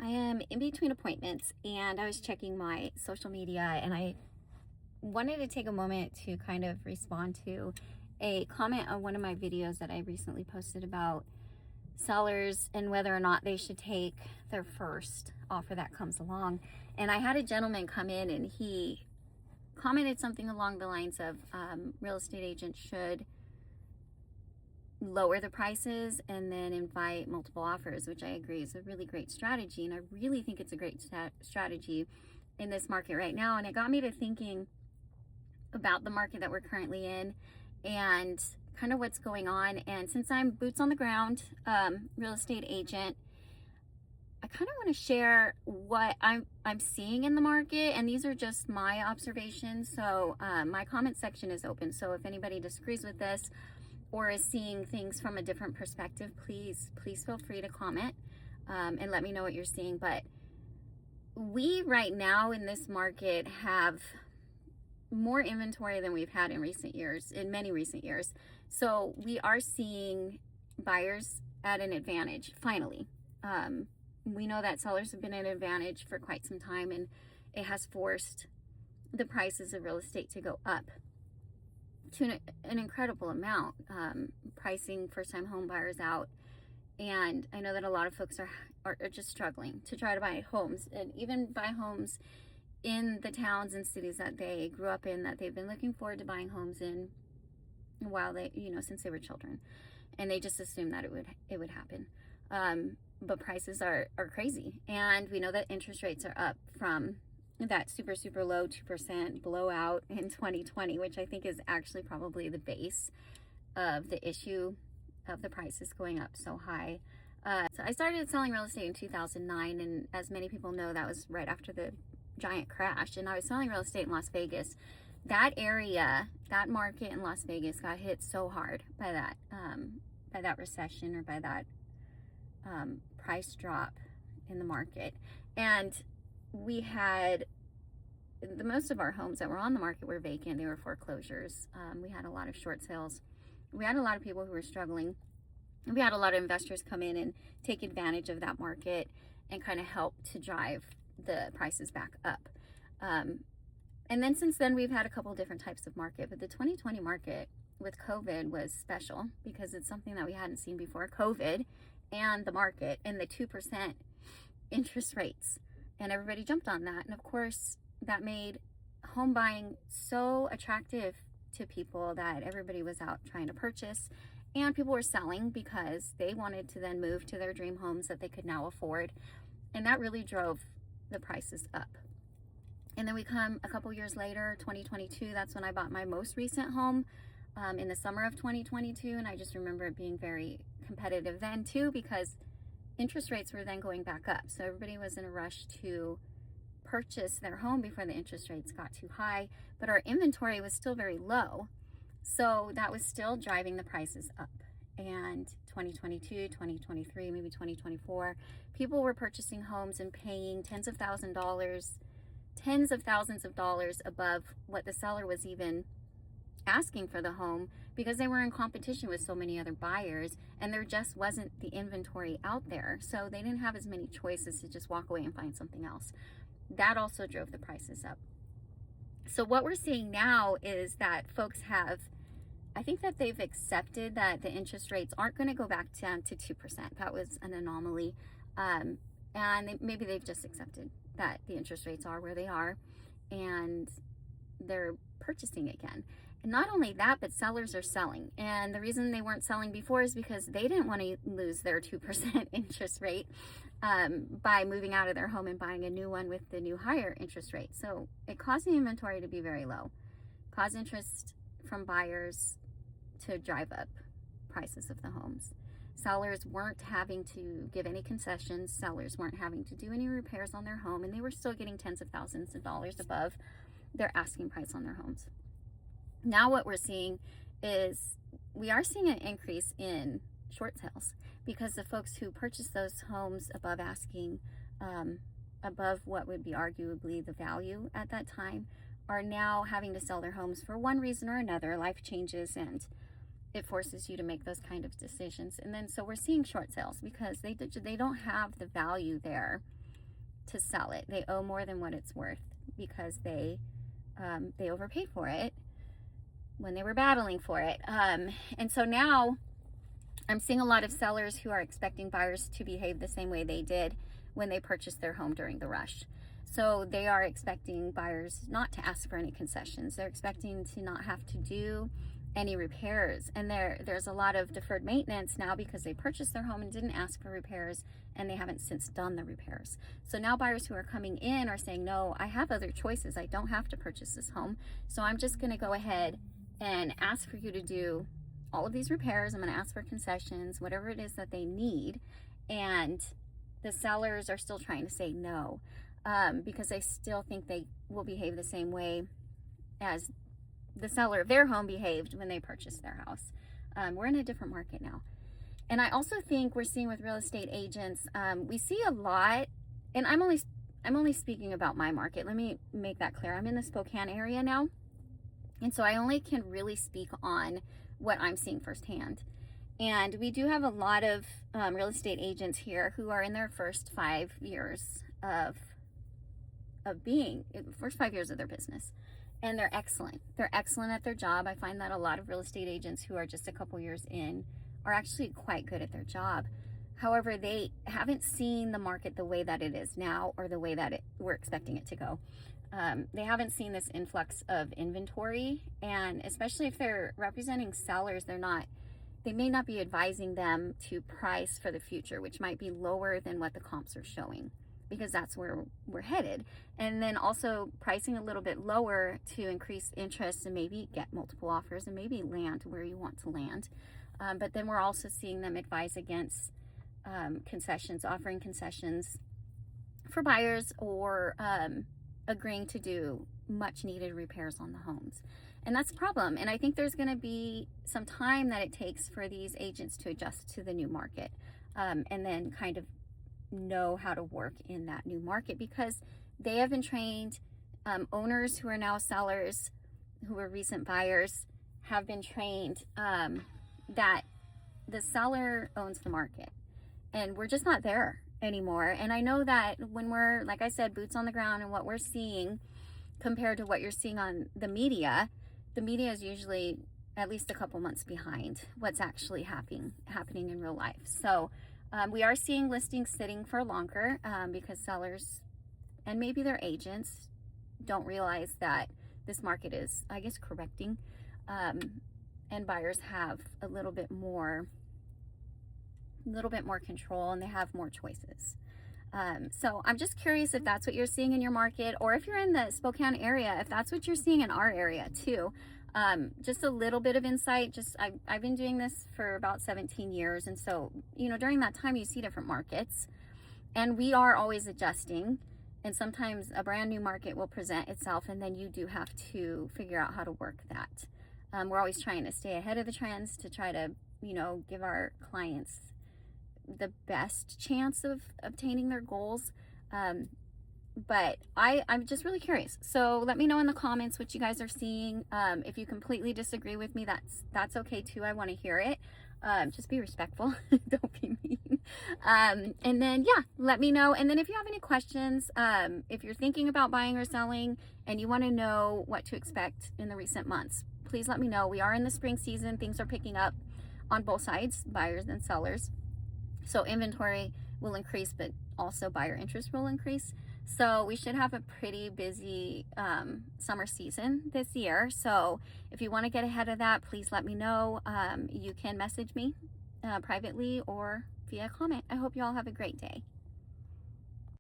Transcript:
I am in between appointments and I was checking my social media and I wanted to take a moment to kind of respond to a comment on one of my videos that I recently posted about sellers and whether or not they should take their first offer that comes along. And I had a gentleman come in and he commented something along the lines of real estate agents should lower the prices and then invite multiple offers, which I agree is a really great strategy. And I really think it's a great strategy in this market right now. And it got me to thinking about the market that we're currently in and kind of what's going on. And since I'm boots on the ground, real estate agent, I kind of want to share what I'm seeing in the market, and these are just my observations. So my comment section is open. So if anybody disagrees with this or is seeing things from a different perspective, please feel free to comment and let me know what you're seeing. But we right now in this market have more inventory than we've had in many recent years. So we are seeing buyers at an advantage, finally. We know that sellers have been at an advantage for quite some time, and it has forced the prices of real estate to go up to an incredible amount, pricing first-time home buyers out. And I know that a lot of folks are just struggling to try to buy homes, and even buy homes in the towns and cities that they grew up in, that they've been looking forward to buying homes in while they, since they were children. And they just assumed that it would happen. But prices are crazy. And we know that interest rates are up from that super low 2% blowout in 2020, which I think is actually probably the base of the issue of the prices going up so high. So I started selling real estate in 2009, and as many people know, that was right after the giant crash. And I was selling real estate in Las Vegas. That area, that market in Las Vegas got hit so hard by that recession, or by that price drop in the market. And we had most of our homes that were on the market were vacant. They were foreclosures. We had a lot of short sales. We had a lot of people who were struggling. We had a lot of investors come in and take advantage of that market and kind of help to drive the prices back up. And then since then, we've had a couple different types of market, but the 2020 market with COVID was special because it's something that we hadn't seen before. COVID and the market and the 2% interest rates, and everybody jumped on that. And of course, that made home buying so attractive to people that everybody was out trying to purchase, and people were selling because they wanted to then move to their dream homes that they could now afford. And that really drove the prices up. And then we come a couple years later, 2022, that's when I bought my most recent home in the summer of 2022. And I just remember it being very competitive then too, because interest rates were then going back up. So everybody was in a rush to purchase their home before the interest rates got too high, but our inventory was still very low. So that was still driving the prices up. And 2022, 2023, maybe 2024, people were purchasing homes and paying tens of thousands of dollars above what the seller was even asking for the home, because they were in competition with so many other buyers, and there just wasn't the inventory out there. So they didn't have as many choices to just walk away and find something else. That also drove the prices up. So what we're seeing now is that folks I think that they've accepted that the interest rates aren't going to go back down to 2%. That was an anomaly. And maybe they've just accepted that the interest rates are where they are, and they're purchasing again. And not only that, but sellers are selling. And the reason they weren't selling before is because they didn't want to lose their 2% interest rate by moving out of their home and buying a new one with the new higher interest rate. So it caused the inventory to be very low, caused interest from buyers to drive up prices of the homes. Sellers weren't having to give any concessions. Sellers weren't having to do any repairs on their home, and they were still getting tens of thousands of dollars above their asking price on their homes. Now what we're seeing is we are seeing an increase in short sales, because the folks who purchased those homes above asking, above what would be arguably the value at that time, are now having to sell their homes for one reason or another. Life changes and it forces you to make those kind of decisions. And then so we're seeing short sales because they don't have the value there to sell it. They owe more than what it's worth because they overpaid for it when they were battling for it. And so now I'm seeing a lot of sellers who are expecting buyers to behave the same way they did when they purchased their home during the rush. So they are expecting buyers not to ask for any concessions. They're expecting to not have to do any repairs. And there's a lot of deferred maintenance now because they purchased their home and didn't ask for repairs, and they haven't since done the repairs. So now buyers who are coming in are saying, no, I have other choices. I don't have to purchase this home. So I'm just going to go ahead and ask for you to do all of these repairs. I'm going to ask for concessions, whatever it is that they need. And the sellers are still trying to say no, because they still think they will behave the same way as the seller of their home behaved when they purchased their house. We're in a different market now. And I also think we're seeing with real estate agents, we see a lot, and I'm only speaking about my market. Let me make that clear. I'm in the Spokane area now. And so I only can really speak on what I'm seeing firsthand. And we do have a lot of real estate agents here who are in their first 5 years of being, first 5 years of their business. And they're excellent. They're excellent at their job. I find that a lot of real estate agents who are just a couple years in are actually quite good at their job. However, they haven't seen the market the way that it is now, or the way that we're expecting it to go. They haven't seen this influx of inventory, and especially if they're representing sellers, they may not be advising them to price for the future, which might be lower than what the comps are showing, because that's where we're headed. And then also pricing a little bit lower to increase interest and maybe get multiple offers and maybe land where you want to land. But then we're also seeing them advise against concessions, offering concessions for buyers, or agreeing to do much needed repairs on the homes. And that's a problem. And I think there's going to be some time that it takes for these agents to adjust to the new market, and then kind of know how to work in that new market, because they have been trained. Owners who are now sellers, who were recent buyers, have been trained that the seller owns the market, and we're just not there anymore. And I know that when we're, like I said, boots on the ground, and what we're seeing compared to what you're seeing on the media is usually at least a couple months behind what's actually happening in real life. So we are seeing listings sitting for longer because sellers and maybe their agents don't realize that this market is, I guess, correcting, and buyers have a little bit more control, and they have more choices. So I'm just curious if that's what you're seeing in your market, or if you're in the Spokane area, if that's what you're seeing in our area too. Just a little bit of insight. I've been doing this for about 17 years. And so, during that time, you see different markets, and we are always adjusting. And sometimes a brand new market will present itself, and then you do have to figure out how to work that. We're always trying to stay ahead of the trends to try to, give our clients the best chance of obtaining their goals. But I'm just really curious. So let me know in the comments what you guys are seeing. If you completely disagree with me, that's okay too. I want to hear it. Just be respectful. Don't be mean. And then, yeah, let me know. And then if you have any questions, if you're thinking about buying or selling and you want to know what to expect in the recent months, please let me know. We are in the spring season. Things are picking up on both sides, buyers and sellers. So inventory will increase, but also buyer interest will increase. So we should have a pretty busy summer season this year. So if you want to get ahead of that, please let me know. You can message me privately or via comment. I hope you all have a great day.